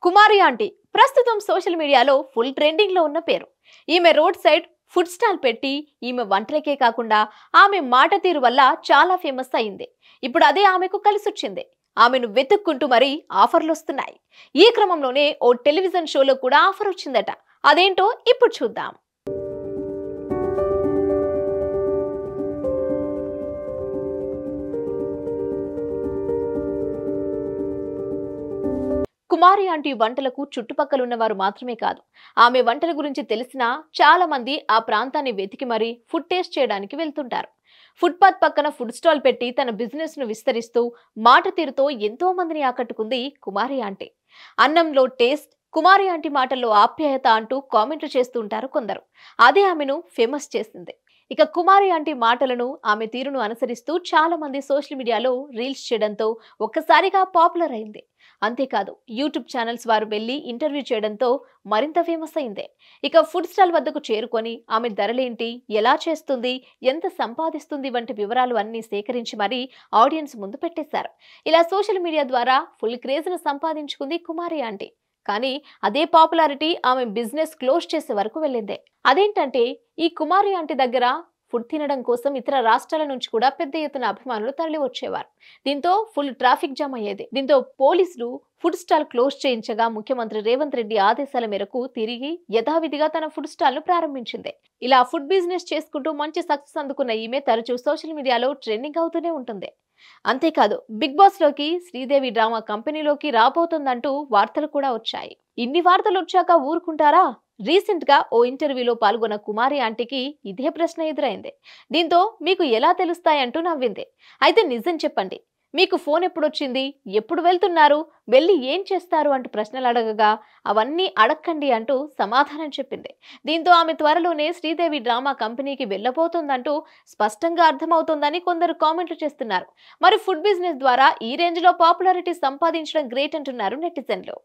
కుమారి aunty ప్రస్తుతం social మీడియాలో full trending లో ఉన్న పేరు. ఈమె రోడ్ సైడ్ ఫుడ్ స్టాల్ పెట్టి ఈమె వంటలకే కాకుండా ఆమె మాట తీరు వల్ల చాలా ఫేమస్ అయింది. ఇప్పుడు అదే ఆమెకు కలిసొచ్చింది. ఆమెను వెతుక్కుంటూ మరీ ఆఫర్లు వస్తున్నాయి. ఈ క్రమంలోనే ఓ టెలివిజన్ షోలో కూడా ఆఫర్ వచ్చిందట. అదేంటో ఇప్పుడు చూద్దాం. కుమారి ఆంటీ వంటలకు చుట్టుపక్కల ఉన్నవారు మాత్రమే కాదు, ఆమె వంటల గురించి తెలిసినా చాలా మంది ఆ ప్రాంతాన్ని వెతికి మరీ ఫుడ్ టేస్ట్ చేయడానికి వెళ్తుంటారు. ఫుట్పాత్ పక్కన ఫుడ్ స్టాల్ పెట్టి తన బిజినెస్ ను విస్తరిస్తూ మాట తీరుతో ఎంతో మందిని ఆకట్టుకుంది కుమారి ఆంటీ. అన్నంలో టేస్ట్, కుమారి ఆంటీ మాటల్లో ఆప్యాయత అంటూ కామెంట్లు చేస్తుంటారు కొందరు. అదే ఆమెను ఫేమస్ చేసింది. ఇక కుమారి ఆంటీ మాటలను, ఆమె తీరును అనుసరిస్తూ చాలా మంది సోషల్ మీడియాలో రీల్స్ చేయడంతో ఒక్కసారిగా పాపులర్ అయింది. అంతేకాదు, యూట్యూబ్ ఛానల్స్ వారు వెళ్లి ఇంటర్వ్యూ చేయడంతో మరింత ఫేమస్ అయింది. ఇక ఫుడ్ స్టాల్ వద్దకు చేరుకొని ఆమె ధరలేంటి, ఎలా చేస్తుంది, ఎంత సంపాదిస్తుంది వంటి వివరాలు అన్ని సేకరించి మరీ ఆడియన్స్ ముందు పెట్టేశారు. ఇలా సోషల్ మీడియా ద్వారా ఫుల్ క్రేజ్ ను సంపాదించుకుంది కుమారి ఆంటీ. కానీ అదే పాపులారిటీ ఆమె బిజినెస్ క్లోజ్ చేసే వరకు వెళ్ళిందే. అదేంటంటే, ఈ కుమారి ఆంటీ దగ్గర ఫుడ్ తినడం కోసం ఇతర రాష్ట్రాల నుంచి కూడా పెద్ద ఎత్తున అభిమానులు తరలి వచ్చేవారు. దీంతో ఫుల్ ట్రాఫిక్ జామ్ అయ్యేది. దీంతో పోలీసులు ఫుడ్ స్టాల్ క్లోజ్ చేయించగా ముఖ్యమంత్రి రేవంత్ రెడ్డి ఆదేశాల మేరకు తిరిగి యథావిధిగా తన ఫుడ్ స్టాల్ ను ప్రారంభించింది. ఇలా ఫుడ్ బిజినెస్ చేసుకుంటూ మంచి సక్సెస్ అందుకున్న ఈమె తరచూ సోషల్ మీడియాలో ట్రెండింగ్ అవుతూనే ఉంటుంది. అంతేకాదు, బిగ్ బాస్ లోకి శ్రీదేవి డ్రామా కంపెనీలోకి రాబోతుందంటూ వార్తలు కూడా వచ్చాయి. ఇన్ని వార్తలు వచ్చాక ఊరుకుంటారా? రీసెంట్ గా ఓ ఇంటర్వ్యూలో పాల్గొన్న కుమారి ఆంటీకి ఇదే ప్రశ్న ఎదురైంది. దీంతో మీకు ఎలా తెలుస్తాయంటూ నవ్వింది. అయితే నిజం చెప్పండి, మీకు ఫోన్ ఎప్పుడొచ్చింది, ఎప్పుడు వెళ్తున్నారు, వెళ్ళి ఏం చేస్తారు అంటూ ప్రశ్నలు అడగగా అవన్నీ అడక్కండి అంటూ సమాధానం చెప్పింది. దీంతో ఆమె త్వరలోనే శ్రీదేవి డ్రామా కంపెనీకి వెళ్ళబోతోందంటూ స్పష్టంగా అర్థమవుతోందని కొందరు కామెంట్లు చేస్తున్నారు. మరి ఫుడ్ బిజినెస్ ద్వారా ఈ రేంజ్ లో పాపులారిటీ సంపాదించడం గ్రేట్ అంటున్నారు నెటిజన్లు.